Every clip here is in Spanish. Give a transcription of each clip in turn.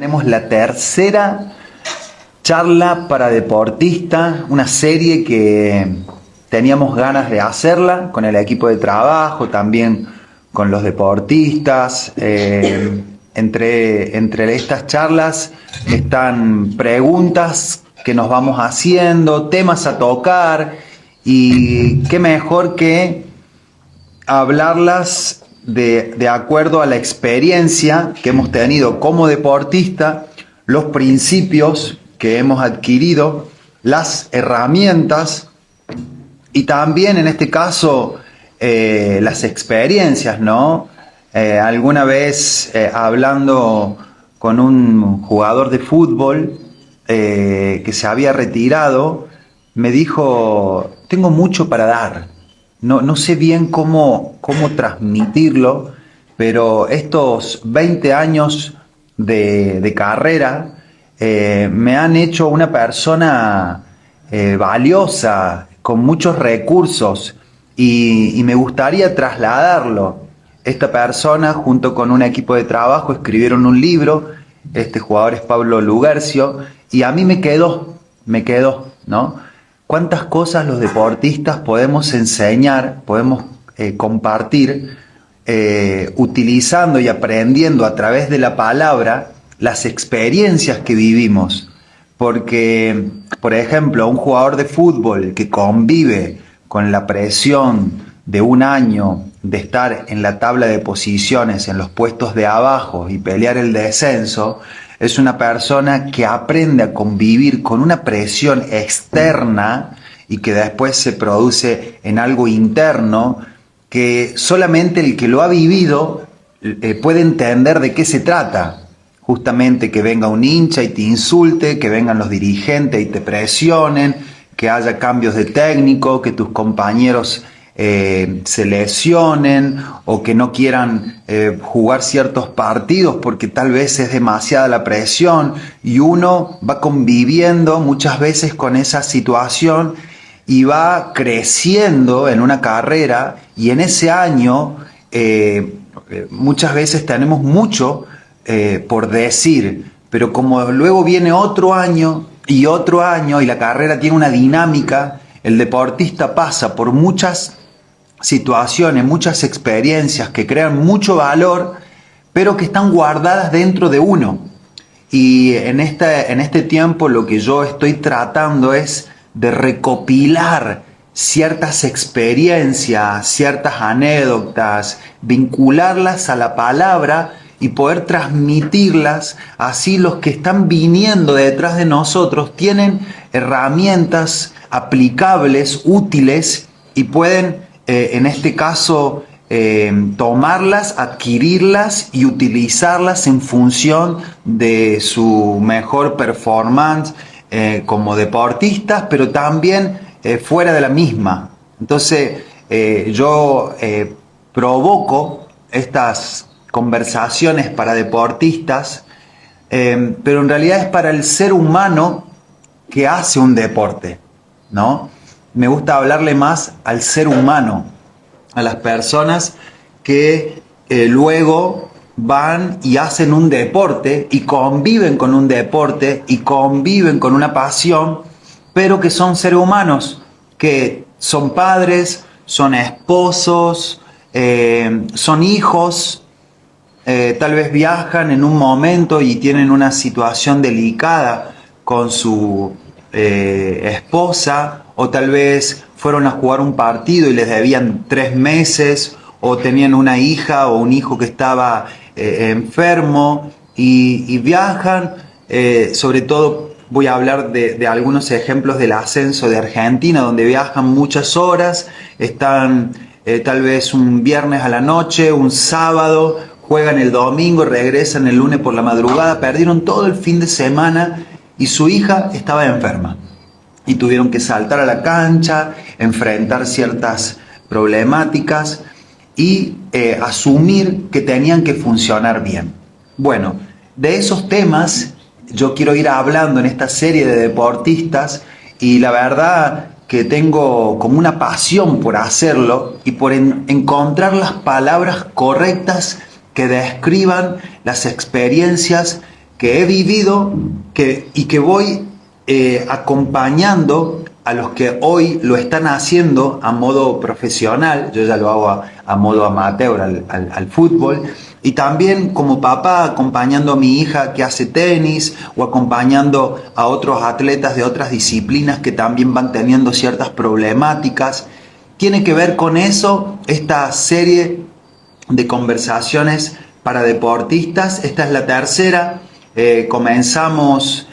Tenemos la tercera charla para deportistas, una serie que teníamos ganas de hacerla con el equipo de trabajo, también con los deportistas. Entre estas charlas están preguntas que nos vamos haciendo, temas a tocar, y qué mejor que hablarlas de acuerdo a la experiencia que hemos tenido como deportista, los principios que hemos adquirido, las herramientas y también en este caso las experiencias, ¿no? Alguna vez hablando con un jugador de fútbol que se había retirado, me dijo: tengo mucho para dar. No sé bien cómo transmitirlo, pero estos 20 años de carrera me han hecho una persona valiosa, con muchos recursos, y me gustaría trasladarlo. Esta persona, junto con un equipo de trabajo, escribieron un libro. Este jugador es Pablo Lugercio, y a mí me quedó, ¿no? ¿Cuántas cosas los deportistas podemos enseñar, podemos compartir, utilizando y aprendiendo a través de la palabra las experiencias que vivimos? Porque, por ejemplo, un jugador de fútbol que convive con la presión de un año de estar en la tabla de posiciones, en los puestos de abajo y pelear el descenso, es una persona que aprende a convivir con una presión externa y que después se produce en algo interno, que solamente el que lo ha vivido puede entender de qué se trata. Justamente que venga un hincha y te insulte, que vengan los dirigentes y te presionen, que haya cambios de técnico, que tus compañeros se lesionen o que no quieran jugar ciertos partidos porque tal vez es demasiada la presión, y uno va conviviendo muchas veces con esa situación y va creciendo en una carrera, y en ese año muchas veces tenemos mucho por decir, pero como luego viene otro año y la carrera tiene una dinámica, el deportista pasa por muchas situaciones, muchas experiencias que crean mucho valor, pero que están guardadas dentro de uno. Y en este tiempo lo que yo estoy tratando es de recopilar ciertas experiencias, ciertas anécdotas, vincularlas a la palabra y poder transmitirlas. Así los que están viniendo detrás de nosotros tienen herramientas aplicables, útiles, y pueden en este caso tomarlas, adquirirlas y utilizarlas en función de su mejor performance como deportistas, pero también fuera de la misma. Entonces yo provoco estas conversaciones para deportistas, pero en realidad es para el ser humano que hace un deporte, ¿no? Me gusta hablarle más al ser humano, a las personas que luego van y hacen un deporte y conviven con un deporte y conviven con una pasión, pero que son seres humanos, que son padres, son esposos, son hijos, tal vez viajan en un momento y tienen una situación delicada con su esposa, o tal vez fueron a jugar un partido y les debían 3 meses, o tenían una hija o un hijo que estaba enfermo y viajan. Sobre todo voy a hablar de algunos ejemplos del ascenso de Argentina, donde viajan muchas horas, están tal vez un viernes a la noche, un sábado, juegan el domingo, regresan el lunes por la madrugada, perdieron todo el fin de semana y su hija estaba enferma. Y tuvieron que saltar a la cancha, enfrentar ciertas problemáticas y asumir que tenían que funcionar bien. Bueno, de esos temas yo quiero ir hablando en esta serie de deportistas, y la verdad que tengo como una pasión por hacerlo y por encontrar las palabras correctas que describan las experiencias que he vivido y que voy acompañando a los que hoy lo están haciendo a modo profesional. Yo ya lo hago a modo amateur al fútbol, y también como papá acompañando a mi hija que hace tenis, o acompañando a otros atletas de otras disciplinas que también van teniendo ciertas problemáticas. Tiene que ver con eso esta serie de conversaciones para deportistas. Esta es la tercera. Comenzamos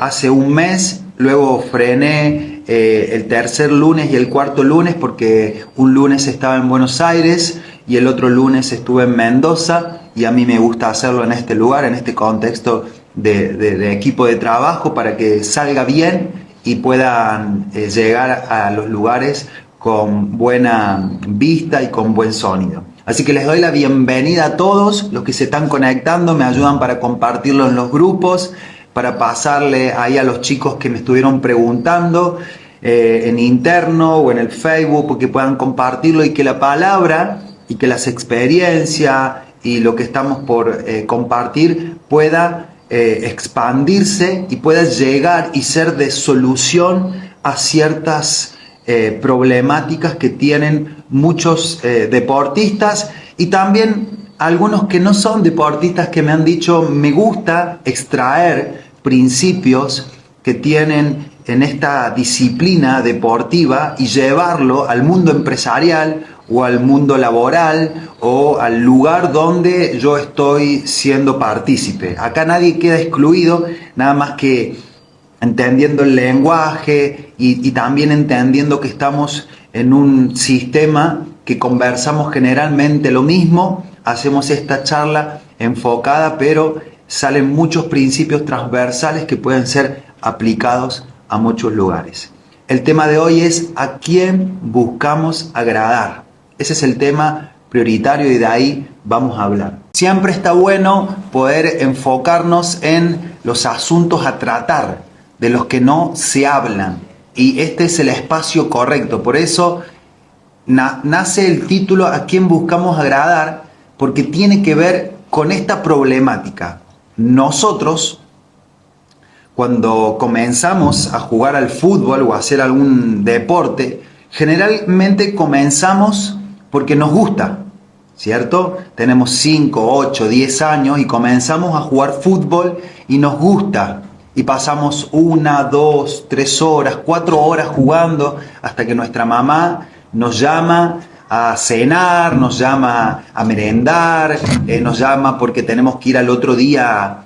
hace un mes, luego frené el tercer lunes y el cuarto lunes porque un lunes estaba en Buenos Aires y el otro lunes estuve en Mendoza, y a mí me gusta hacerlo en este lugar, en este contexto de equipo de trabajo, para que salga bien y puedan llegar a los lugares con buena vista y con buen sonido. Así que les doy la bienvenida a todos los que se están conectando, me ayudan para compartirlo en los grupos, para pasarle ahí a los chicos que me estuvieron preguntando en interno o en el Facebook, porque puedan compartirlo y que la palabra y que las experiencias y lo que estamos por compartir pueda expandirse y pueda llegar y ser de solución a ciertas problemáticas que tienen muchos deportistas, y también algunos que no son deportistas que me han dicho: me gusta extraer principios que tienen en esta disciplina deportiva y llevarlo al mundo empresarial o al mundo laboral o al lugar donde yo estoy siendo partícipe. Acá nadie queda excluido, nada más que entendiendo el lenguaje y también entendiendo que estamos en un sistema que conversamos generalmente lo mismo. Hacemos esta charla enfocada, pero salen muchos principios transversales que pueden ser aplicados a muchos lugares. El tema de hoy es: ¿a quién buscamos agradar? Ese es el tema prioritario y de ahí vamos a hablar. Siempre está bueno poder enfocarnos en los asuntos a tratar, de los que no se hablan, y este es el espacio correcto. Por eso nace el título ¿a quién buscamos agradar?, porque tiene que ver con esta problemática. Nosotros, cuando comenzamos a jugar al fútbol o a hacer algún deporte, generalmente comenzamos porque nos gusta, ¿cierto? Tenemos 5, 8, 10 años y comenzamos a jugar fútbol y nos gusta. Y pasamos 1, 2, 3 horas, 4 horas jugando hasta que nuestra mamá nos llama a cenar, nos llama a merendar, nos llama porque tenemos que ir al otro día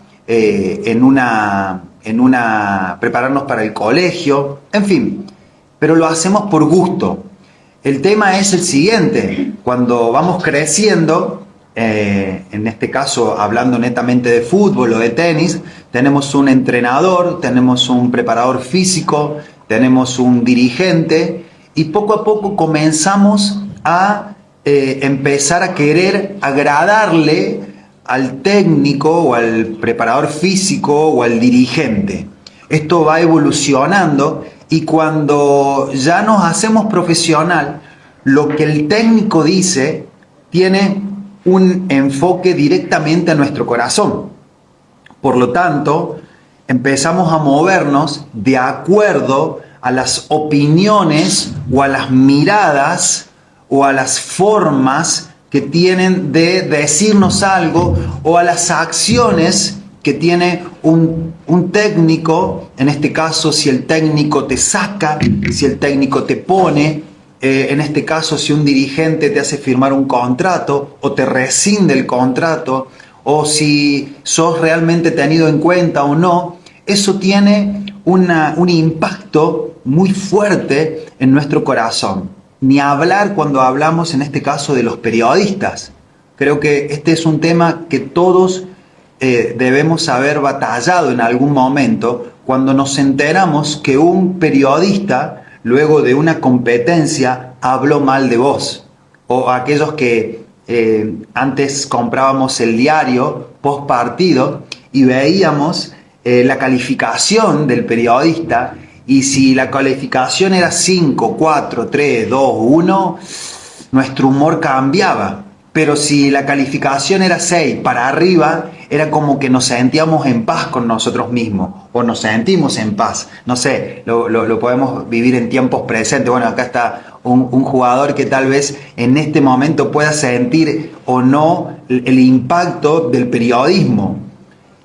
prepararnos para el colegio, en fin, pero lo hacemos por gusto. El tema es el siguiente: cuando vamos creciendo, en este caso hablando netamente de fútbol o de tenis, tenemos un entrenador, tenemos un preparador físico, tenemos un dirigente, y poco a poco comenzamos a empezar a querer agradarle al técnico o al preparador físico o al dirigente. Esto va evolucionando, y cuando ya nos hacemos profesional, lo que el técnico dice tiene un enfoque directamente a nuestro corazón. Por lo tanto, empezamos a movernos de acuerdo a las opiniones o a las miradas o a las formas que tienen de decirnos algo, o a las acciones que tiene un técnico. En este caso, si el técnico te saca, si el técnico te pone, en este caso si un dirigente te hace firmar un contrato o te rescinde el contrato, o si sos realmente tenido en cuenta o no, eso tiene un impacto muy fuerte en nuestro corazón. Ni hablar cuando hablamos en este caso de los periodistas. Creo que este es un tema que todos debemos haber batallado en algún momento, cuando nos enteramos que un periodista, luego de una competencia, habló mal de vos. O aquellos que antes comprábamos el diario post partido y veíamos la calificación del periodista, y si la calificación era 5, 4, 3, 2, 1, nuestro humor cambiaba. Pero si la calificación era 6 para arriba, era como que nos sentíamos en paz con nosotros mismos, o nos sentimos en paz. No sé, lo podemos vivir en tiempos presentes. Bueno, acá está un jugador que tal vez en este momento pueda sentir o no el impacto del periodismo.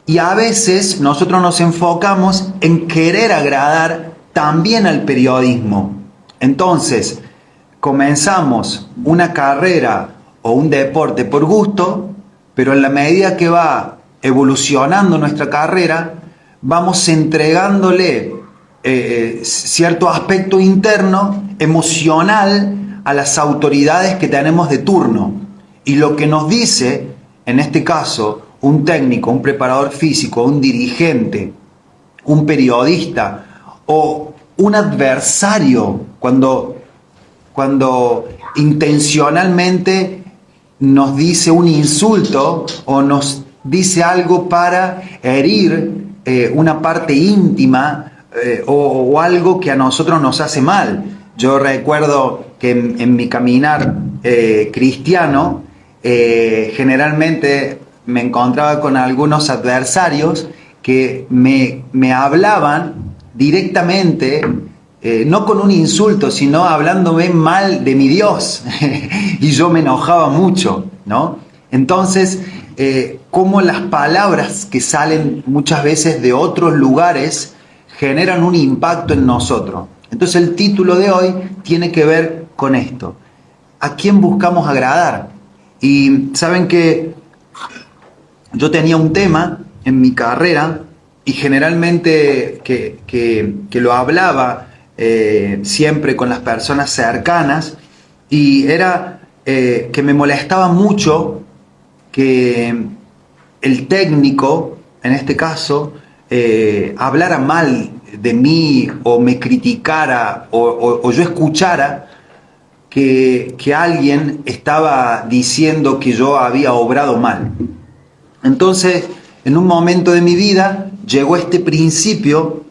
Y a veces nosotros nos enfocamos en querer agradar también al periodismo. Entonces, comenzamos una carrera o un deporte por gusto, pero en la medida que va evolucionando nuestra carrera, vamos entregándole cierto aspecto interno, emocional, a las autoridades que tenemos de turno. Y lo que nos dice, en este caso, un técnico, un preparador físico, un dirigente, un periodista o un adversario, cuando intencionalmente nos dice un insulto o nos dice algo para herir una parte íntima o algo que a nosotros nos hace mal. Yo recuerdo que en mi caminar cristiano generalmente me encontraba con algunos adversarios que me hablaban directamente, no con un insulto, sino hablándome mal de mi Dios. Y yo me enojaba mucho, ¿no? Entonces, cómo las palabras que salen muchas veces de otros lugares generan un impacto en nosotros. Entonces, el título de hoy tiene que ver con esto. ¿A quién buscamos agradar? Y saben que yo tenía un tema en mi carrera y generalmente que lo hablaba siempre con las personas cercanas, y era que me molestaba mucho que el técnico, en este caso, hablara mal de mí o me criticara o yo escuchara que alguien estaba diciendo que yo había obrado mal. Entonces, en un momento de mi vida, llegó este principio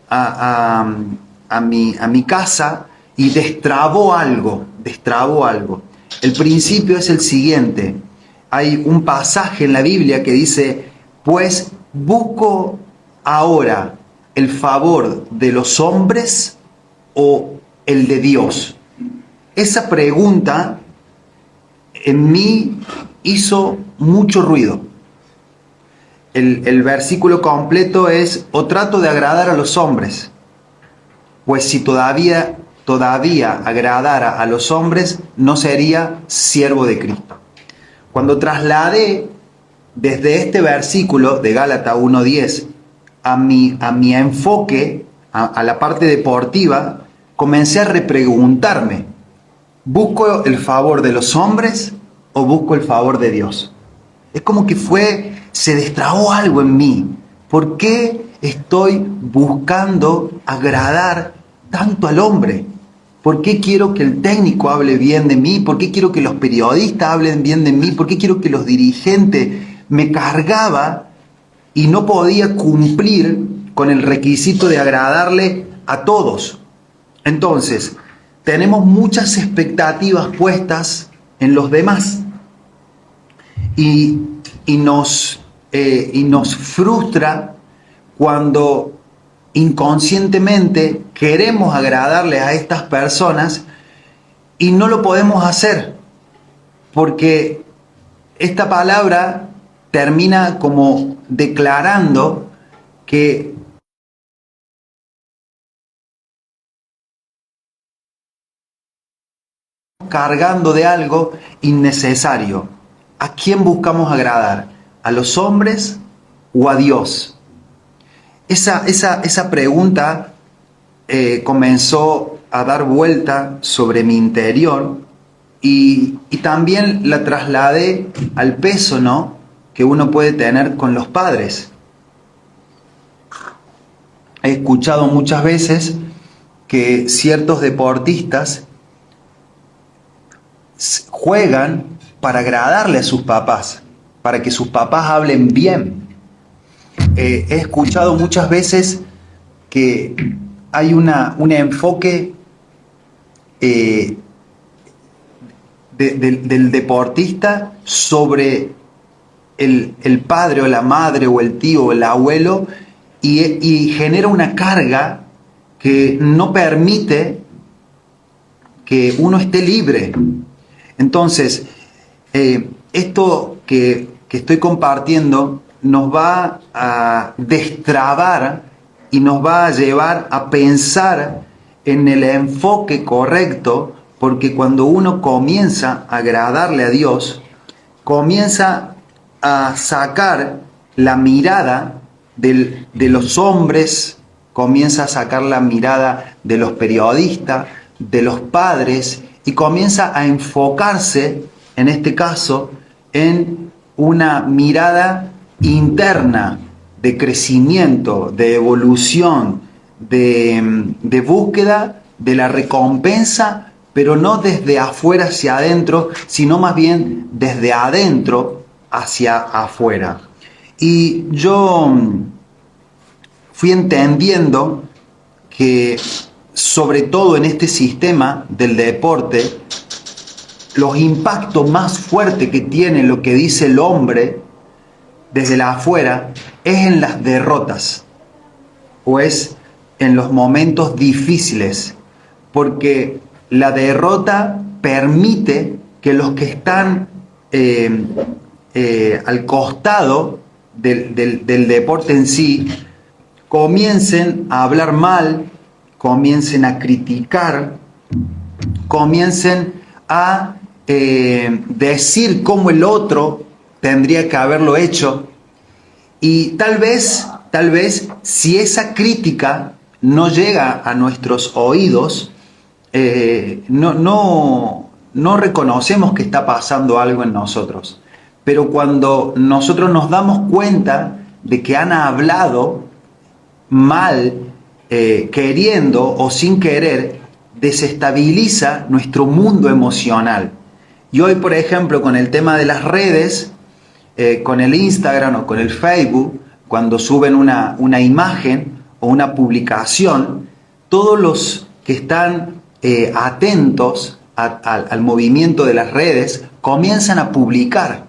a mi casa y destrabó algo. El principio es el siguiente. Hay un pasaje en la Biblia que dice: pues busco ahora el favor de los hombres o el de Dios. Esa pregunta en mí hizo mucho ruido. El versículo completo es: o trato de agradar a los hombres, pues si todavía agradara a los hombres, no sería siervo de Cristo. Cuando trasladé desde este versículo de Gálatas 1:10 a mi enfoque, a la parte deportiva, comencé a repreguntarme: ¿busco el favor de los hombres o busco el favor de Dios? Es como que se destrabó algo en mí. ¿Por qué estoy buscando agradar tanto al hombre? ¿Por qué quiero que el técnico hable bien de mí? ¿Por qué quiero que los periodistas hablen bien de mí? ¿Por qué quiero que los dirigentes? Me cargaba y no podía cumplir con el requisito de agradarle a todos. Entonces, tenemos muchas expectativas puestas en los demás y nos frustra cuando inconscientemente queremos agradarle a estas personas y no lo podemos hacer, porque esta palabra termina como declarando que cargando de algo innecesario. ¿A quién buscamos agradar? ¿A los hombres o a Dios? Esa pregunta comenzó a dar vuelta sobre mi interior y también la trasladé al peso, ¿no?, que uno puede tener con los padres. He escuchado muchas veces que ciertos deportistas juegan para agradarle a sus papás, para que sus papás hablen bien. He escuchado muchas veces que hay un enfoque del deportista sobre el padre o la madre o el tío o el abuelo y genera una carga que no permite que uno esté libre. Entonces, esto que estoy compartiendo nos va a destrabar y nos va a llevar a pensar en el enfoque correcto, porque cuando uno comienza a agradarle a Dios, comienza a sacar la mirada de los hombres, comienza a sacar la mirada de los periodistas, de los padres, y comienza a enfocarse, en este caso, en una mirada interna de crecimiento, de evolución, de búsqueda de la recompensa, pero no desde afuera hacia adentro, sino más bien desde adentro hacia afuera. Y yo fui entendiendo que, sobre todo en este sistema del deporte, los impactos más fuertes que tiene lo que dice el hombre desde la afuera es en las derrotas o es en los momentos difíciles, porque la derrota permite que los que están al costado del deporte en sí comiencen a hablar mal, comiencen a criticar, comiencen a decir cómo el otro tendría que haberlo hecho. Y tal vez, si esa crítica no llega a nuestros oídos, no reconocemos que está pasando algo en nosotros. Pero cuando nosotros nos damos cuenta de que han hablado mal, queriendo o sin querer, desestabiliza nuestro mundo emocional. Y hoy, por ejemplo, con el tema de las redes, con el Instagram o con el Facebook, cuando suben una imagen o una publicación, todos los que están atentos al movimiento de las redes comienzan a publicar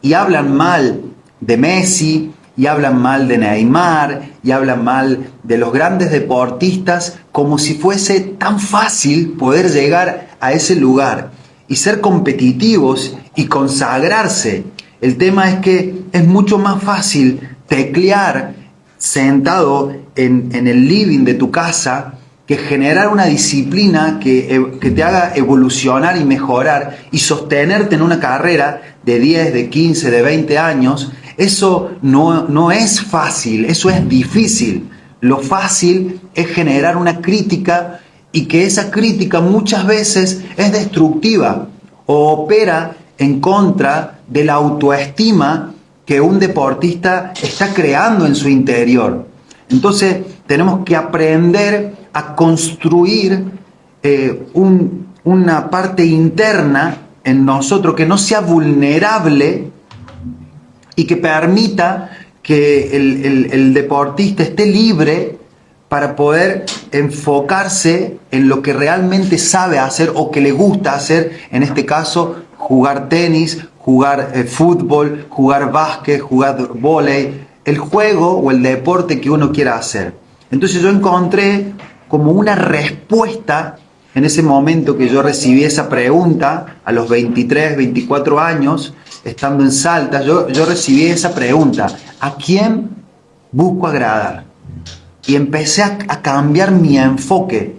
y hablan mal de Messi, y hablan mal de Neymar, y hablan mal de los grandes deportistas, como si fuese tan fácil poder llegar a ese lugar y ser competitivos y consagrarse. El tema es que es mucho más fácil teclear sentado en el living de tu casa que generar una disciplina que te haga evolucionar y mejorar y sostenerte en una carrera de 10, de 15, de 20 años. Eso no es fácil, eso es difícil. Lo fácil es generar una crítica y que esa crítica muchas veces es destructiva o opera en contra de la autoestima que un deportista está creando en su interior. Entonces tenemos que aprender a construir una parte interna en nosotros que no sea vulnerable y que permita que el deportista esté libre para poder enfocarse en lo que realmente sabe hacer o que le gusta hacer, en este caso jugar tenis, jugar fútbol, jugar básquet, jugar vóley, el juego o el deporte que uno quiera hacer. Entonces yo encontré como una respuesta en ese momento que yo recibí esa pregunta a los 23, 24 años, estando en Salta, yo recibí esa pregunta: ¿a quién busco agradar? Y empecé a cambiar mi enfoque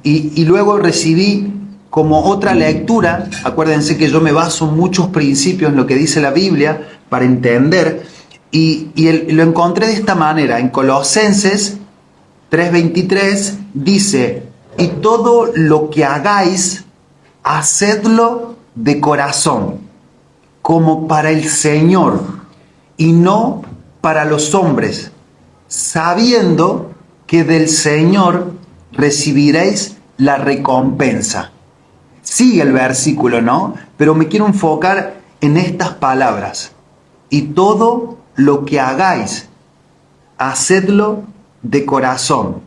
y luego recibí como otra lectura. Acuérdense que yo me baso en muchos principios en lo que dice la Biblia para entender, y lo encontré de esta manera. En Colosenses 3:23 dice: y todo lo que hagáis, hacedlo de corazón, como para el Señor, y no para los hombres, sabiendo que del Señor recibiréis la recompensa. Sigue el versículo, ¿no? Pero me quiero enfocar en estas palabras. Y todo lo que hagáis, hacedlo de corazón,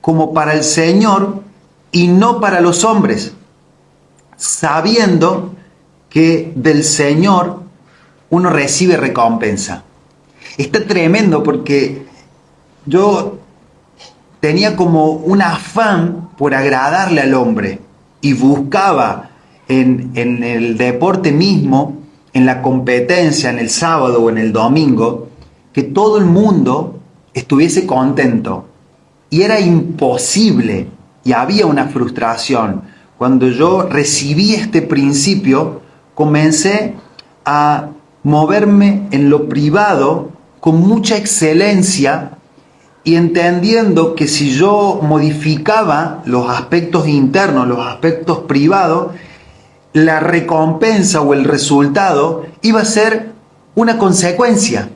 como para el Señor y no para los hombres, sabiendo que del Señor uno recibe recompensa. Está tremendo porque yo tenía como un afán por agradarle al hombre y buscaba en el deporte mismo, en la competencia, en el sábado o en el domingo, que todo el mundo estuviese contento. Y era imposible y había una frustración. Cuando yo recibí este principio, comencé a moverme en lo privado con mucha excelencia y entendiendo que si yo modificaba los aspectos internos, los aspectos privados, la recompensa o el resultado iba a ser una consecuencia.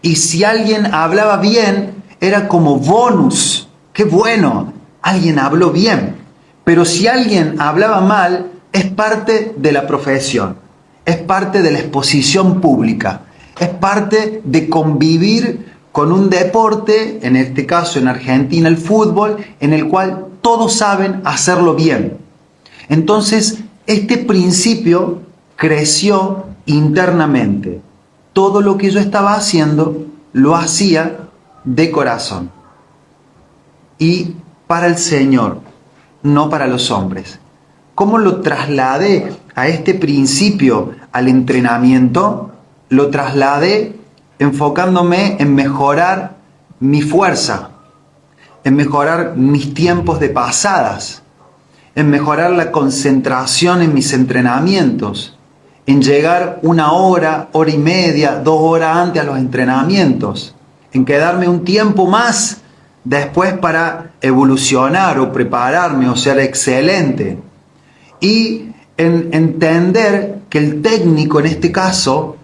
Y si alguien hablaba bien, era como bonus. ¡Qué bueno! Alguien habló bien. Pero si alguien hablaba mal, es parte de la profesión, es parte de la exposición pública, es parte de convivir con un deporte, en este caso en Argentina el fútbol, en el cual todos saben hacerlo bien. Entonces, este principio creció internamente. Todo lo que yo estaba haciendo, lo hacía de corazón. Y para el Señor, no para los hombres. ¿Cómo lo trasladé a este principio, al entrenamiento? Lo trasladé enfocándome en mejorar mi fuerza, en mejorar mis tiempos de pasadas, en mejorar la concentración en mis entrenamientos, en llegar 1 hora, hora y media, 2 horas antes a los entrenamientos, en quedarme un tiempo más después para evolucionar o prepararme o ser excelente. Y en entender que el técnico en este caso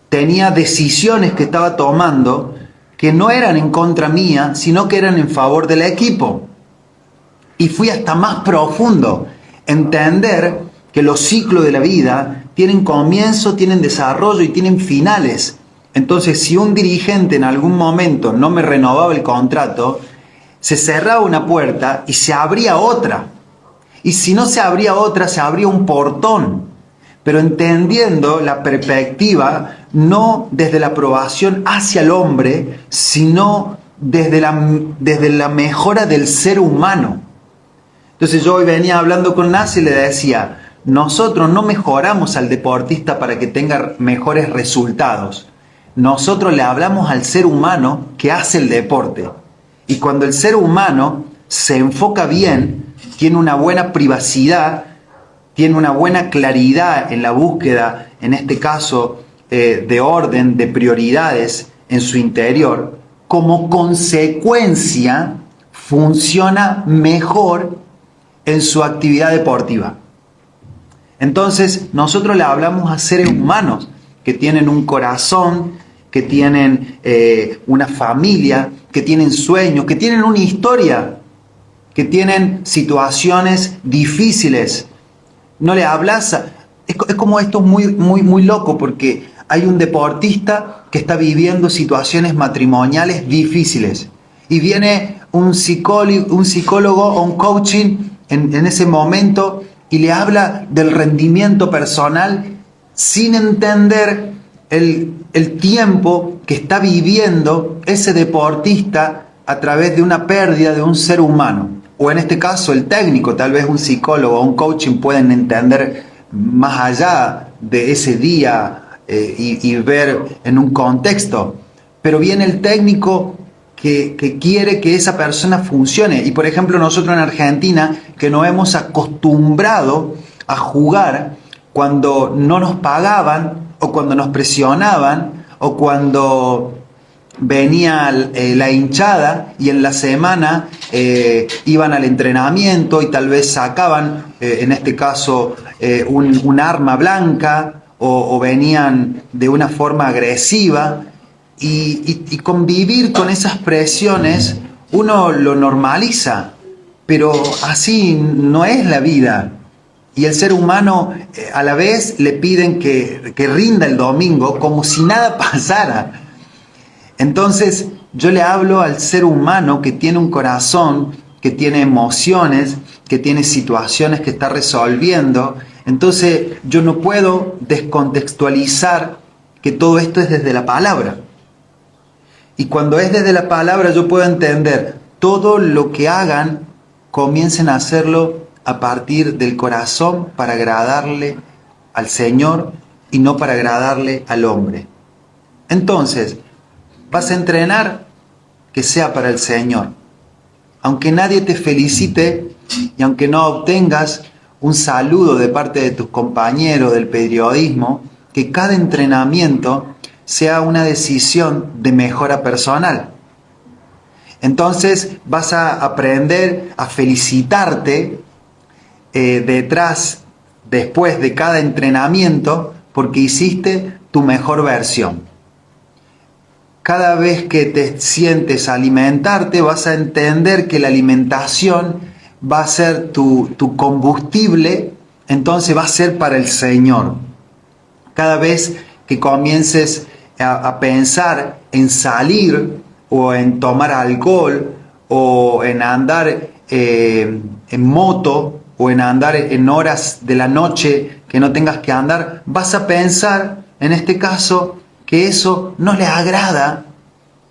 tenía decisiones que estaba tomando que no eran en contra mía, sino que eran en favor del equipo. Y fui hasta más profundo, entender que los ciclos de la vida tienen comienzo, tienen desarrollo y tienen finales. Entonces, si un dirigente en algún momento no me renovaba el contrato, se cerraba una puerta y se abría otra. Y si no se abría otra, se abría un portón. Pero entendiendo la perspectiva, no desde la aprobación hacia el hombre, sino desde la mejora del ser humano. Entonces yo hoy venía hablando con Nancy y le decía, nosotros no mejoramos al deportista para que tenga mejores resultados. Nosotros le hablamos al ser humano que hace el deporte. Y cuando el ser humano se enfoca bien, tiene una buena privacidad, tiene una buena claridad en la búsqueda, en este caso, de orden, de prioridades en su interior, como consecuencia funciona mejor en su actividad deportiva. Entonces, nosotros le hablamos a seres humanos que tienen un corazón, que tienen una familia, que tienen sueños, que tienen una historia, que tienen situaciones difíciles. No le hablas, es como esto es muy loco porque hay un deportista que está viviendo situaciones matrimoniales difíciles y viene un psicólogo o un coaching en ese momento y le habla del rendimiento personal sin entender el tiempo que está viviendo ese deportista a través de una pérdida de un ser humano. O en este caso el técnico, tal vez un psicólogo o un coaching pueden entender más allá de ese día y ver en un contexto. Pero viene el técnico que quiere que esa persona funcione. Y por ejemplo nosotros en Argentina, que nos hemos acostumbrado a jugar cuando no nos pagaban o cuando nos presionaban o cuando venía la hinchada y en la semana iban al entrenamiento y tal vez sacaban, en este caso, un arma blanca o venían de una forma agresiva y convivir con esas presiones uno lo normaliza, pero así no es la vida. Y el ser humano a la vez le piden que rinda el domingo como si nada pasara. Entonces yo le hablo al ser humano que tiene un corazón, que tiene emociones, que tiene situaciones que está resolviendo. Entonces yo no puedo descontextualizar que todo esto es desde la palabra. Y cuando es desde la palabra yo puedo entender todo lo que hagan, comiencen a hacerlo a partir del corazón para agradarle al Señor y no para agradarle al hombre. Entonces, vas a entrenar que sea para el Señor. Aunque nadie te felicite y aunque no obtengas un saludo de parte de tus compañeros del periodismo, que cada entrenamiento sea una decisión de mejora personal. Entonces vas a aprender a felicitarte después de cada entrenamiento porque hiciste tu mejor versión. Cada vez que te sientes a alimentarte, vas a entender que la alimentación va a ser tu combustible, entonces va a ser para el Señor. Cada vez que comiences a pensar en salir o en tomar alcohol o en andar en moto o en andar en horas de la noche que no tengas que andar, vas a pensar, en este caso, que eso no le agrada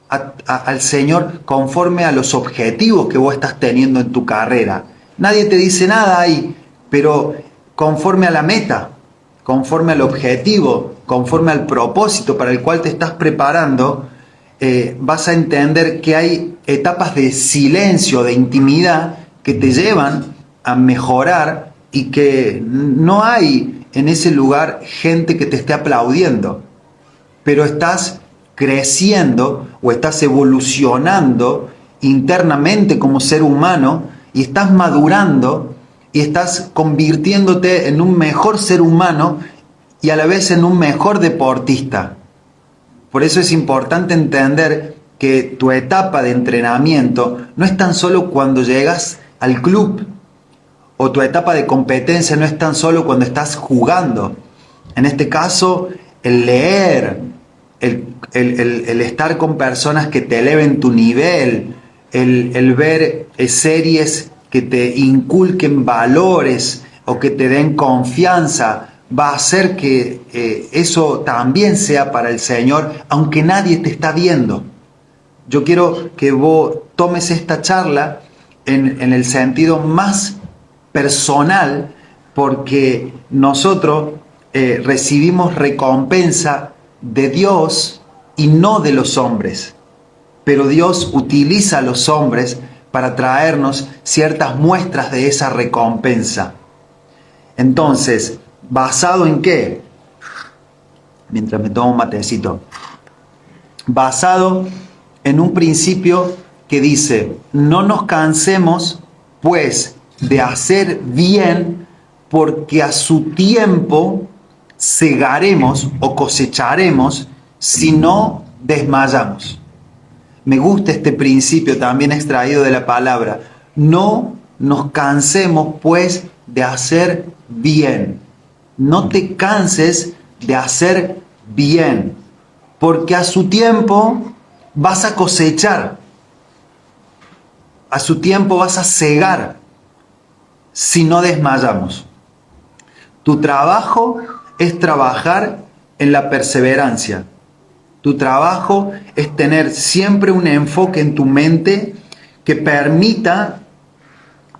al Señor conforme a los objetivos que vos estás teniendo en tu carrera. Nadie te dice nada ahí, pero conforme a la meta, conforme al objetivo, conforme al propósito para el cual te estás preparando, vas a entender que hay etapas de silencio, de intimidad, que te llevan a mejorar y que no hay en ese lugar gente que te esté aplaudiendo, pero estás creciendo o estás evolucionando internamente como ser humano y estás madurando y estás convirtiéndote en un mejor ser humano y a la vez en un mejor deportista. Por eso es importante entender que tu etapa de entrenamiento no es tan solo cuando llegas al club, o tu etapa de competencia no es tan solo cuando estás jugando. En este caso, el leer, el estar con personas que te eleven tu nivel, el ver series que te inculquen valores o que te den confianza, va a hacer que eso también sea para el Señor, aunque nadie te está viendo. Yo quiero que vos tomes esta charla en el sentido más personal, porque nosotros recibimos recompensa de Dios y no de los hombres. Pero Dios utiliza a los hombres para traernos ciertas muestras de esa recompensa. Entonces, ¿basado en qué? Mientras me tomo un matecito. Basado en un principio que dice: no nos cansemos, pues, de hacer bien, porque a su tiempo segaremos o cosecharemos si no desmayamos. Me gusta este principio también extraído de la palabra. No nos cansemos, pues, de hacer bien. No te canses de hacer bien, porque a su tiempo vas a cosechar. A su tiempo vas a cegar si no desmayamos. Tu trabajo es trabajar en la perseverancia. Tu trabajo es tener siempre un enfoque en tu mente que permita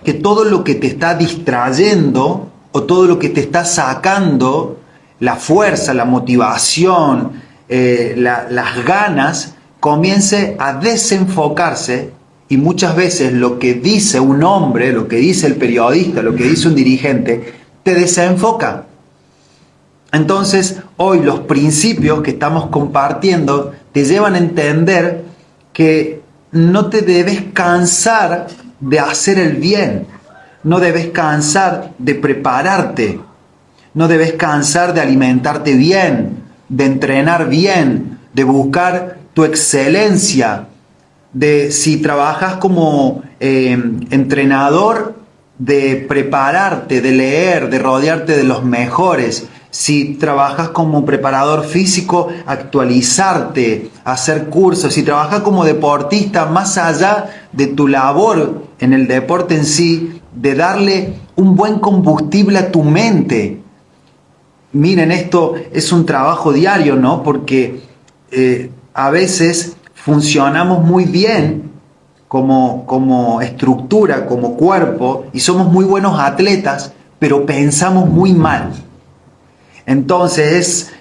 que todo lo que te está distrayendo o todo lo que te está sacando la fuerza, la motivación, las ganas, comience a desenfocarse. Y muchas veces lo que dice un hombre, lo que dice el periodista, lo que dice un dirigente, te desenfoca. Entonces, hoy los principios que estamos compartiendo te llevan a entender que no te debes cansar de hacer el bien, no debes cansar de prepararte, no debes cansar de alimentarte bien, de entrenar bien, de buscar tu excelencia, de si trabajas como entrenador, de prepararte, de leer, de rodearte de los mejores. Si trabajas como preparador físico, actualizarte, hacer cursos. Si trabajas como deportista, más allá de tu labor en el deporte en sí, de darle un buen combustible a tu mente. miren, esto es un trabajo diario, ¿no? Porque a veces funcionamos muy bien como estructura, como cuerpo, y somos muy buenos atletas, pero pensamos muy mal. Entonces,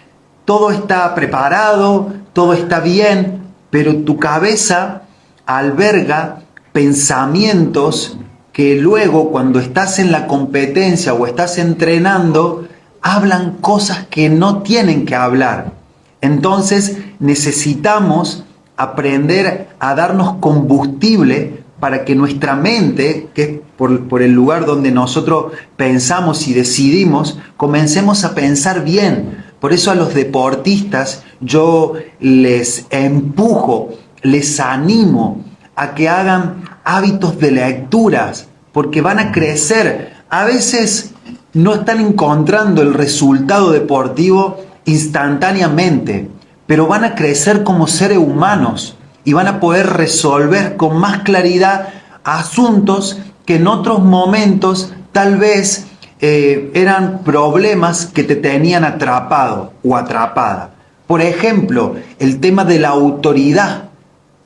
todo está preparado, todo está bien, pero tu cabeza alberga pensamientos que luego, cuando estás en la competencia o estás entrenando, hablan cosas que no tienen que hablar. Entonces necesitamos aprender a darnos combustible para que nuestra mente, que es por el lugar donde nosotros pensamos y decidimos, comencemos a pensar bien. Por eso a los deportistas yo les empujo, les animo a que hagan hábitos de lecturas, porque van a crecer. A veces no están encontrando el resultado deportivo instantáneamente, pero van a crecer como seres humanos y van a poder resolver con más claridad asuntos que en otros momentos tal vez eran problemas que te tenían atrapado o atrapada. Por ejemplo, el tema de la autoridad.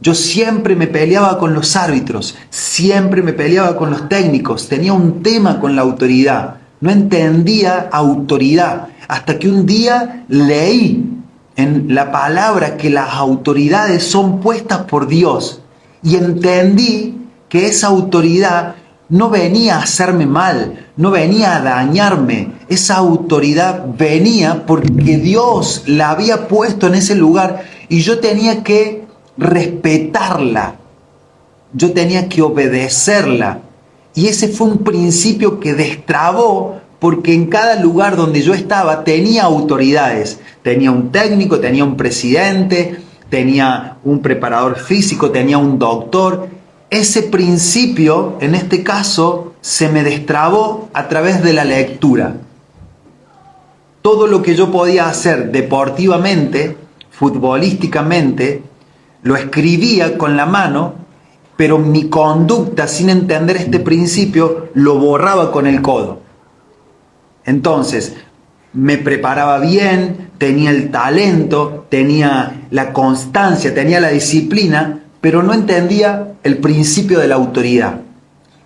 Yo siempre me peleaba con los árbitros, siempre me peleaba con los técnicos, tenía un tema con la autoridad, no entendía autoridad, hasta que un día leí en la palabra que las autoridades son puestas por Dios y entendí que esa autoridad no venía a hacerme mal, no venía a dañarme, esa autoridad venía porque Dios la había puesto en ese lugar y yo tenía que respetarla, yo tenía que obedecerla. Y ese fue un principio que destrabó, porque en cada lugar donde yo estaba tenía autoridades, tenía un técnico, tenía un presidente, tenía un preparador físico, tenía un doctor. Ese principio, en este caso, se me destrabó a través de la lectura. Todo lo que yo podía hacer deportivamente, futbolísticamente, lo escribía con la mano, pero mi conducta, sin entender este principio, lo borraba con el codo. Entonces, me preparaba bien, tenía el talento, tenía la constancia, tenía la disciplina, pero no entendía el principio de la autoridad.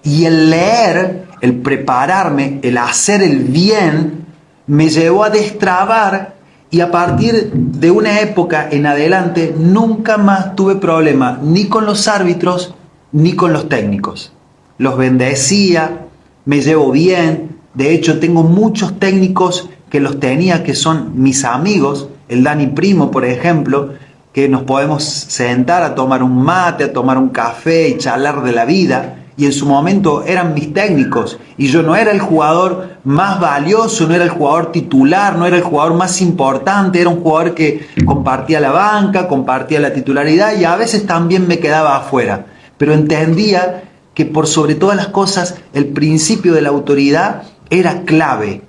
Y el leer, el prepararme, el hacer el bien, me llevó a destrabar. Y a partir de una época en adelante, nunca más tuve problema ni con los árbitros ni con los técnicos. Los bendecía, me llevo bien. De hecho, tengo muchos técnicos que los tenía, que son mis amigos. El Dani Primo, por ejemplo, que nos podemos sentar a tomar un mate, a tomar un café y charlar de la vida. Y en su momento eran mis técnicos y yo no era el jugador más valioso, no era el jugador titular, no era el jugador más importante, era un jugador que compartía la banca, compartía la titularidad y a veces también me quedaba afuera, pero entendía que por sobre todas las cosas el principio de la autoridad era clave.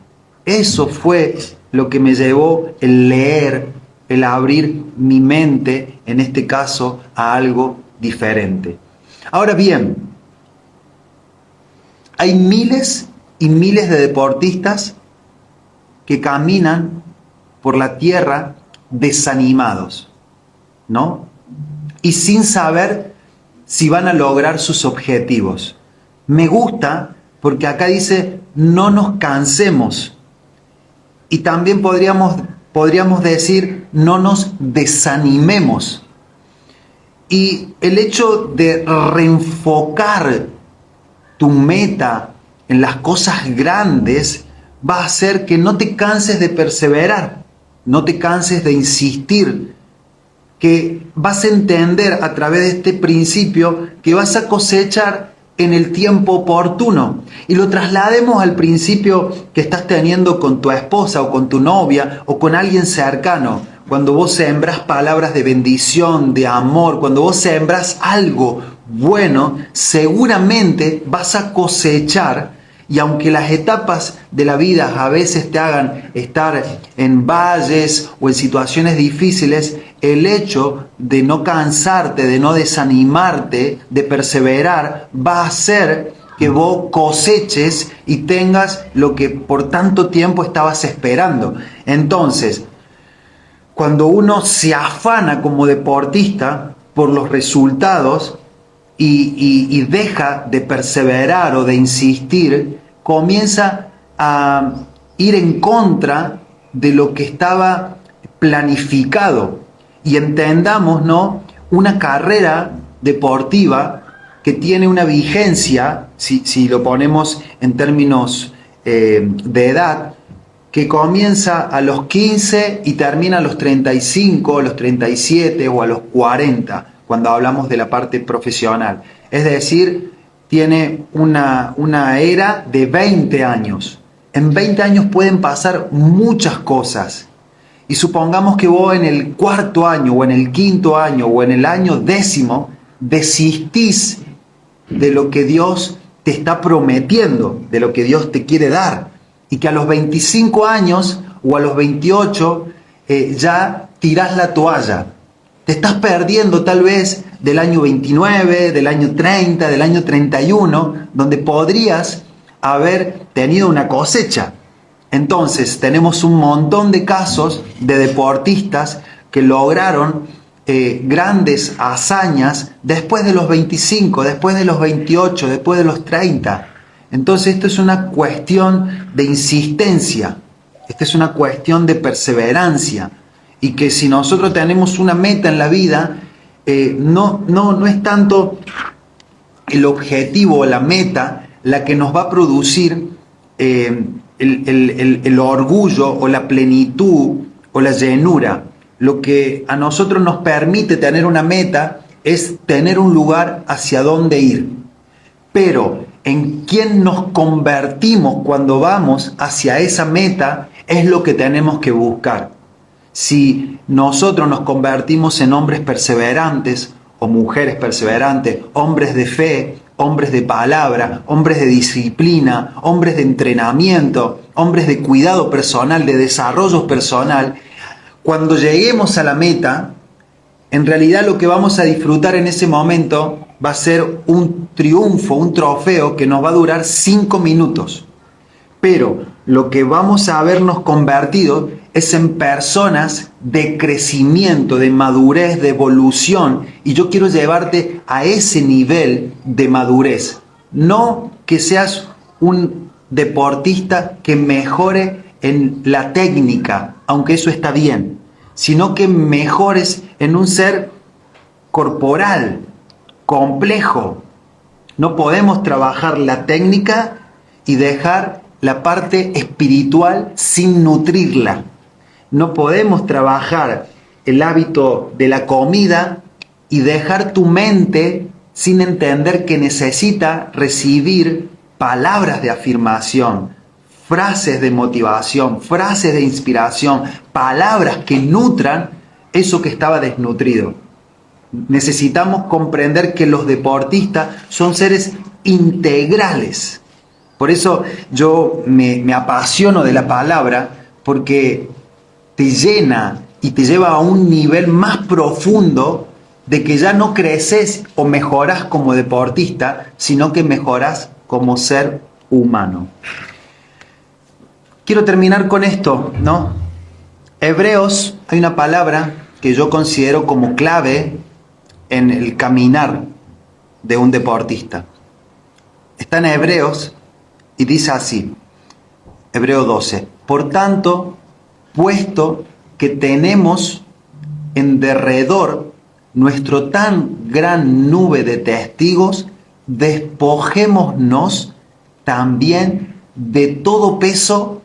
Eso fue lo que me llevó el leer, el abrir mi mente, en este caso, a algo diferente. Ahora bien, hay miles y miles de deportistas que caminan por la tierra desanimados, ¿no? Y sin saber si van a lograr sus objetivos. Me gusta porque acá dice, no nos cansemos. Y también podríamos decir, no nos desanimemos. Y el hecho de reenfocar tu meta en las cosas grandes va a hacer que no te canses de perseverar, no te canses de insistir, que vas a entender a través de este principio que vas a cosechar en el tiempo oportuno. Y lo traslademos al principio que estás teniendo con tu esposa o con tu novia o con alguien cercano. Cuando vos sembras palabras de bendición, de amor, cuando vos sembras algo bueno, seguramente vas a cosechar. Y aunque las etapas de la vida a veces te hagan estar en valles o en situaciones difíciles, el hecho de no cansarte, de no desanimarte, de perseverar, va a hacer que vos coseches y tengas lo que por tanto tiempo estabas esperando. Entonces, cuando uno se afana como deportista por los resultados y deja de perseverar o de insistir, comienza a ir en contra de lo que estaba planificado. Y entendamos, ¿no?, una carrera deportiva que tiene una vigencia, si lo ponemos en términos de edad, que comienza a los 15 y termina a los 35, a los 37 o a los 40, cuando hablamos de la parte profesional. Es decir, tiene una era de 20 años. En 20 años pueden pasar muchas cosas. Y supongamos que vos en el cuarto año, o en el quinto año, o en el año 10º, desistís de lo que Dios te está prometiendo, de lo que Dios te quiere dar. Y que a los 25 años o a los 28 ya tirás la toalla. Te estás perdiendo tal vez del año 29, del año 30, del año 31, donde podrías haber tenido una cosecha. Entonces tenemos un montón de casos de deportistas que lograron grandes hazañas después de los 25, después de los 28, después de los 30. Entonces esto es una cuestión de insistencia, esta es una cuestión de perseverancia, y que si nosotros tenemos una meta en la vida, no es tanto el objetivo o la meta la que nos va a producir el orgullo o la plenitud o la llenura. Lo que a nosotros nos permite tener una meta es tener un lugar hacia dónde ir. Pero en quién nos convertimos cuando vamos hacia esa meta es lo que tenemos que buscar. Si nosotros nos convertimos en hombres perseverantes o mujeres perseverantes, hombres de fe, hombres de palabra, hombres de disciplina, hombres de entrenamiento, hombres de cuidado personal, de desarrollo personal, cuando lleguemos a la meta, en realidad lo que vamos a disfrutar en ese momento va a ser un triunfo, un trofeo que nos va a durar 5 minutos. Pero lo que vamos a habernos convertido es en personas de crecimiento, de madurez, de evolución. Y yo quiero llevarte a ese nivel de madurez. No que seas un deportista que mejore en la técnica, aunque eso está bien, sino que mejores en un ser corporal, complejo. No podemos trabajar la técnica y dejar la parte espiritual sin nutrirla. No podemos trabajar el hábito de la comida y dejar tu mente sin entender que necesita recibir palabras de afirmación, frases de motivación, frases de inspiración, palabras que nutran eso que estaba desnutrido. Necesitamos comprender que los deportistas son seres integrales. Por eso yo me apasiono de la palabra, porque te llena y te lleva a un nivel más profundo de que ya no creces o mejoras como deportista, sino que mejoras como ser humano. Quiero terminar con esto, ¿no? Hebreos, hay una palabra que yo considero como clave en el caminar de un deportista. Está en Hebreos y dice así, Hebreos 12, por tanto, puesto que tenemos en derredor nuestro tan gran nube de testigos, despojémonos también de todo peso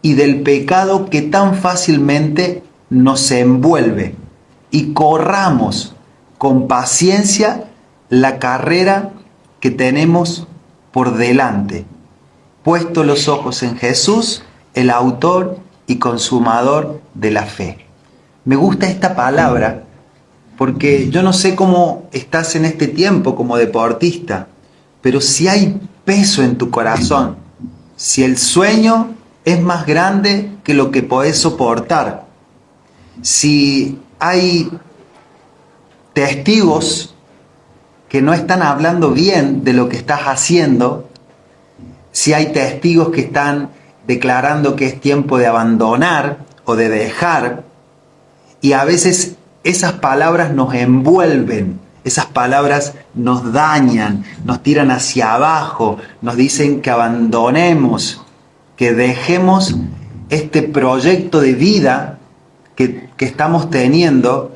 y del pecado que tan fácilmente nos envuelve, y corramos con paciencia la carrera que tenemos por delante, puesto los ojos en Jesús, el autor y consumador de la fe. Me gusta esta palabra porque yo no sé cómo estás en este tiempo como deportista, pero si hay peso en tu corazón, si el sueño es más grande que lo que podés soportar, si hay testigos que no están hablando bien de lo que estás haciendo, si hay testigos que están declarando que es tiempo de abandonar o de dejar, y a veces esas palabras nos envuelven, esas palabras nos dañan, nos tiran hacia abajo, nos dicen que abandonemos, que dejemos este proyecto de vida que estamos teniendo.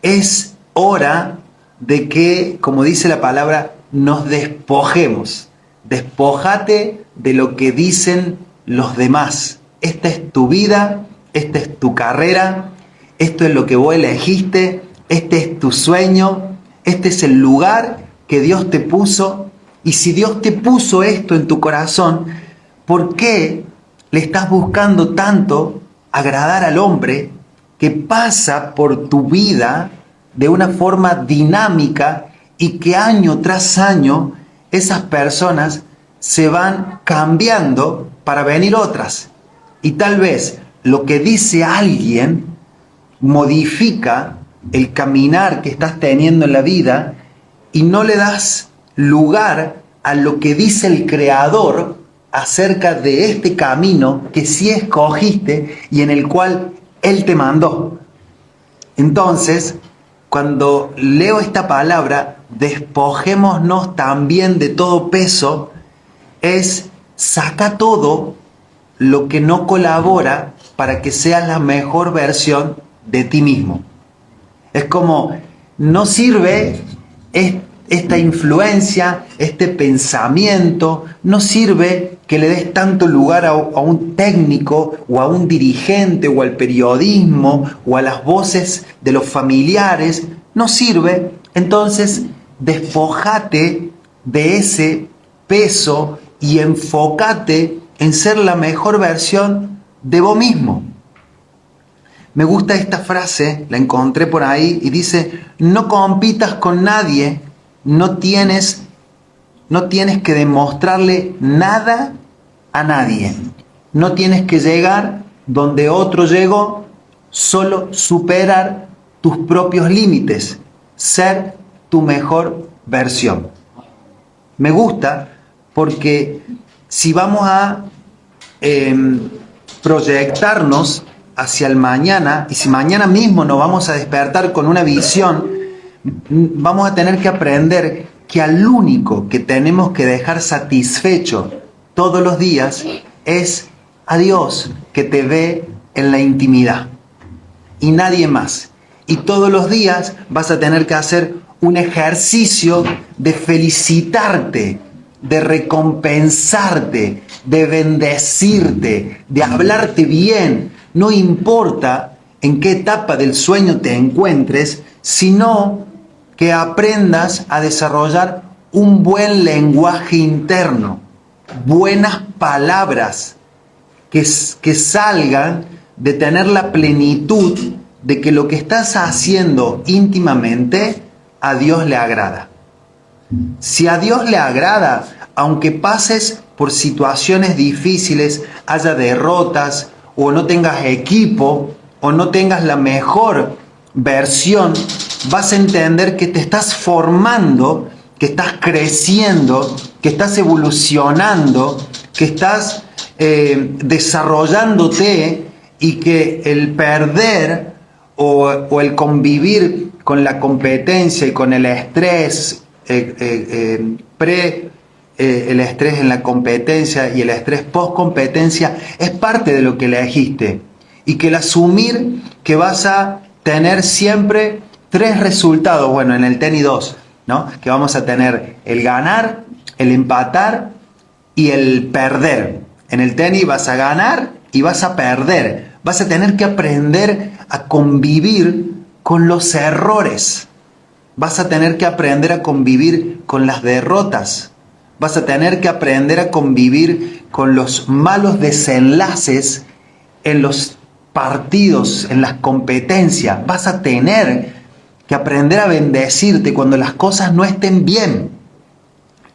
Es hora de que, como dice la palabra, nos despojemos. Despójate de lo que dicen los demás. Esta es tu vida, esta es tu carrera, esto es lo que vos elegiste, este es tu sueño, este es el lugar que Dios te puso. Y si Dios te puso esto en tu corazón, ¿por qué le estás buscando tanto agradar al hombre que pasa por tu vida de una forma dinámica y que año tras año esas personas se van cambiando para venir otras? Y tal vez lo que dice alguien modifica el caminar que estás teniendo en la vida y no le das lugar a lo que dice el Creador acerca de este camino que sí escogiste y en el cual Él te mandó. Entonces, cuando leo esta palabra, despojémonos también de todo peso, es saca todo lo que no colabora para que seas la mejor versión de ti mismo. Es como, no sirve esta influencia, este pensamiento, no sirve que le des tanto lugar a un técnico o a un dirigente o al periodismo o a las voces de los familiares, no sirve. Entonces, despójate de ese peso y enfócate en ser la mejor versión de vos mismo. Me gusta esta frase, la encontré por ahí y dice: no compitas con nadie, no tienes que demostrarle nada a nadie. No tienes que llegar donde otro llegó, solo superar tus propios límites, ser tu mejor versión. Me gusta porque si vamos a proyectarnos hacia el mañana, y si mañana mismo nos vamos a despertar con una visión, vamos a tener que aprender que al único que tenemos que dejar satisfecho todos los días es a Dios, que te ve en la intimidad, y nadie más. Y todos los días vas a tener que hacer un ejercicio de felicitarte, de recompensarte, de bendecirte, de hablarte bien. No importa en qué etapa del sueño te encuentres, sino que aprendas a desarrollar un buen lenguaje interno, buenas palabras que salgan de tener la plenitud de que lo que estás haciendo íntimamente a Dios le agrada. Si a Dios le agrada, aunque pases por situaciones difíciles, haya derrotas, o no tengas equipo, o no tengas la mejor versión, vas a entender que te estás formando, que estás creciendo, que estás evolucionando, que estás desarrollándote, y que el perder o el convivir con la competencia y con el estrés, el estrés en la competencia y el estrés post competencia es parte de lo que elegiste, y que el asumir que vas a tener siempre 3 resultados, bueno, en el tenis 2, ¿no? Que vamos a tener el ganar, el empatar y el perder. En el tenis vas a ganar y vas a perder. Vas a tener que aprender a convivir con los errores. Vas a tener que aprender a convivir con las derrotas. Vas a tener que aprender a convivir con los malos desenlaces en los partidos, en las competencias. Vas a tener que aprender a bendecirte cuando las cosas no estén bien.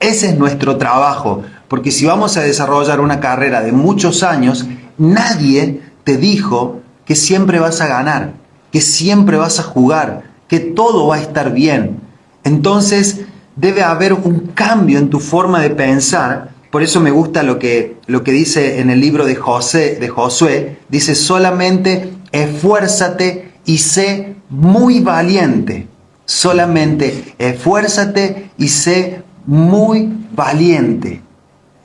Ese es nuestro trabajo, porque si vamos a desarrollar una carrera de muchos años, nadie te dijo que siempre vas a ganar, que siempre vas a jugar, que todo va a estar bien. Entonces debe haber un cambio en tu forma de pensar Por eso me gusta lo que dice en el libro de Josué, dice solamente esfuérzate y sé muy valiente. Solamente esfuérzate y sé muy valiente.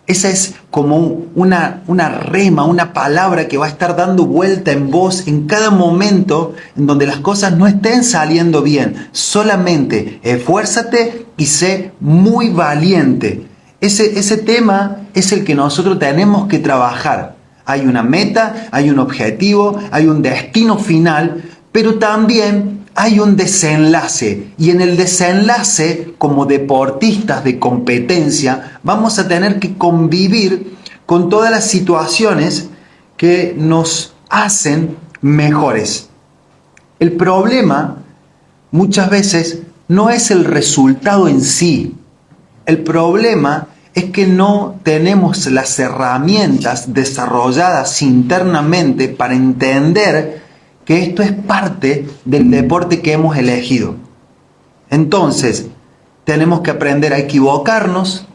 Esa es como una rema, una palabra que va a estar dando vuelta en vos en cada momento en donde las cosas no estén saliendo bien. Solamente esfuérzate y sé muy valiente. Ese tema es el que nosotros tenemos que trabajar. Hay una meta, hay un objetivo, hay un destino final, pero también hay un desenlace. Y en el desenlace, como deportistas de competencia, vamos a tener que convivir con todas las situaciones que nos hacen mejores. El problema muchas veces no es el resultado en sí. El problema es que no tenemos las herramientas desarrolladas internamente para entender que esto es parte del deporte que hemos elegido. Entonces, tenemos que aprender a equivocarnos,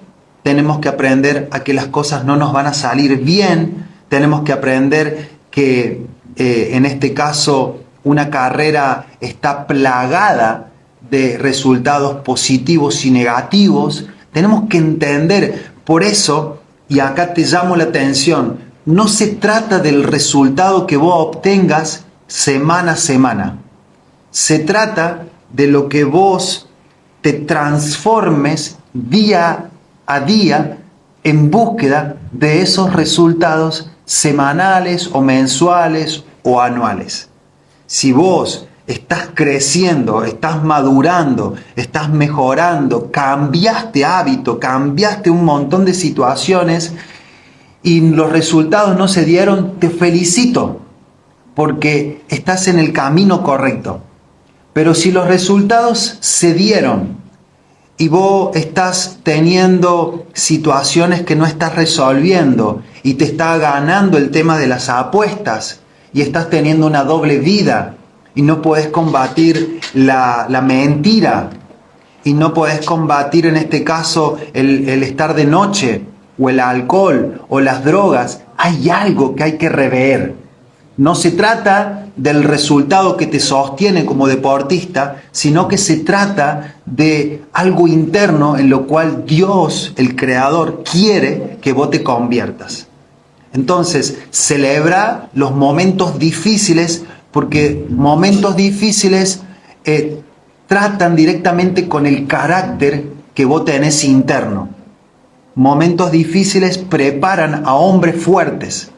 tenemos que aprender a que las cosas no nos van a salir bien, tenemos que aprender que en este caso una carrera está plagada de resultados positivos y negativos. Tenemos que entender, por eso, y acá te llamo la atención, no se trata del resultado que vos obtengas semana a semana. Se trata de lo que vos te transformes día a día en búsqueda de esos resultados semanales o mensuales o anuales. Si vos estás creciendo, estás madurando, estás mejorando, cambiaste hábito, cambiaste un montón de situaciones y los resultados no se dieron, te felicito porque estás en el camino correcto. Pero si los resultados se dieron y vos estás teniendo situaciones que no estás resolviendo y te está ganando el tema de las apuestas y estás teniendo una doble vida, y no podés combatir la mentira, y no podés combatir en este caso el estar de noche, o el alcohol, o las drogas, hay algo que hay que rever. No se trata del resultado que te sostiene como deportista, sino que se trata de algo interno en lo cual Dios, el Creador, quiere que vos te conviertas. Entonces, celebra los momentos difíciles, porque momentos difíciles tratan directamente con el carácter que vos tenés interno. Momentos difíciles preparan a hombres fuertes.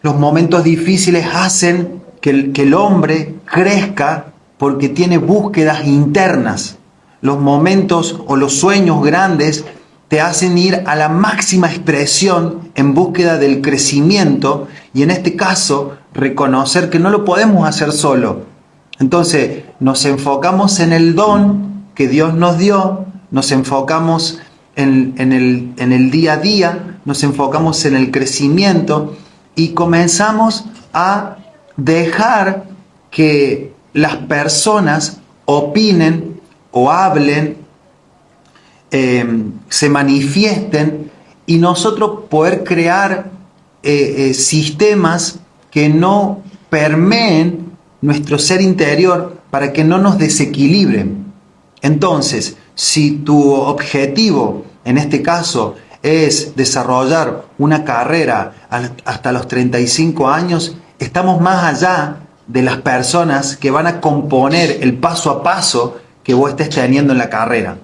Los momentos difíciles hacen que el hombre crezca porque tiene búsquedas internas. Los momentos o los sueños grandes te hacen ir a la máxima expresión en búsqueda del crecimiento y en este caso reconocer que no lo podemos hacer solo. Entonces nos enfocamos en el don que Dios nos dio, nos enfocamos en el día a día, nos enfocamos en el crecimiento y comenzamos a dejar que las personas opinen o hablen, se manifiesten y nosotros poder crear sistemas que no permeen nuestro ser interior para que no nos desequilibren. Entonces, si tu objetivo, en este caso, es desarrollar una carrera hasta los 35 años, estamos más allá de las personas que van a componer el paso a paso que vos estés teniendo en la carrera.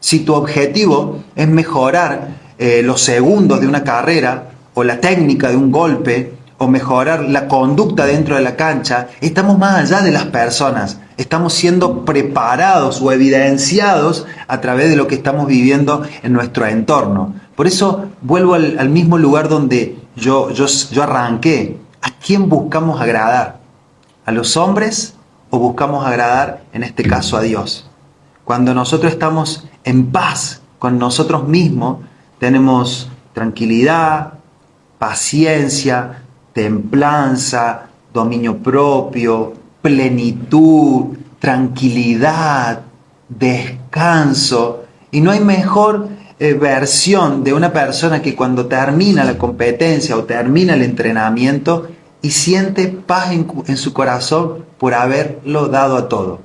Si tu objetivo es mejorar los segundos de una carrera o la técnica de un golpe o mejorar la conducta dentro de la cancha, estamos más allá de las personas. Estamos siendo preparados o evidenciados a través de lo que estamos viviendo en nuestro entorno. Por eso vuelvo al mismo lugar donde yo arranqué. ¿A quién buscamos agradar? ¿A los hombres o buscamos agradar, en este caso, a Dios? Cuando nosotros estamos en paz con nosotros mismos, tenemos tranquilidad, paciencia, templanza, dominio propio, plenitud, tranquilidad, descanso. Y no hay mejor versión de una persona que cuando termina la competencia o termina el entrenamiento y siente paz en su corazón por haberlo dado a todo.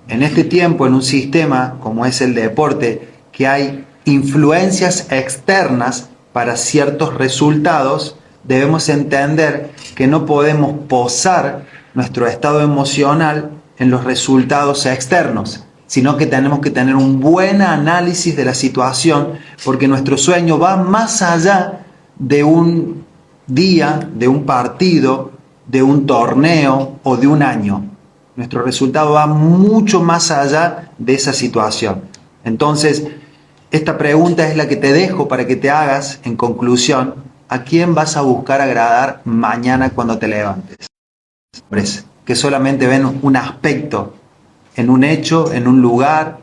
En este tiempo, en un sistema como es el deporte, que hay influencias externas para ciertos resultados, debemos entender que no podemos posar nuestro estado emocional en los resultados externos, sino que tenemos que tener un buen análisis de la situación, porque nuestro sueño va más allá de un día, de un partido, de un torneo o de un año. Nuestro resultado va mucho más allá de esa situación. Entonces, esta pregunta es la que te dejo para que te hagas en conclusión. ¿A quién vas a buscar agradar mañana cuando te levantes? Hombres que solamente ven un aspecto en un hecho, en un lugar,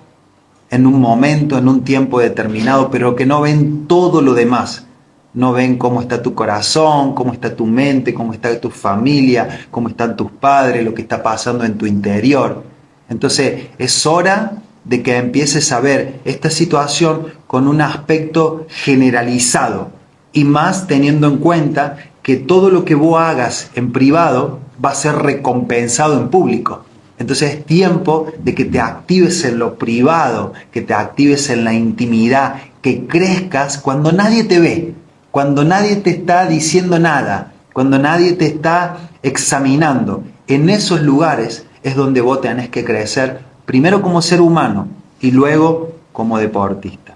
en un momento, en un tiempo determinado, pero que no ven todo lo demás. No ven cómo está tu corazón, cómo está tu mente, cómo está tu familia, cómo están tus padres, lo que está pasando en tu interior. Entonces es hora de que empieces a ver esta situación con un aspecto generalizado y más teniendo en cuenta que todo lo que vos hagas en privado va a ser recompensado en público. Entonces es tiempo de que te actives en lo privado, que te actives en la intimidad, que crezcas cuando nadie te ve, cuando nadie te está diciendo nada, cuando nadie te está examinando. En esos lugares es donde vos tenés que crecer, primero como ser humano y luego como deportista.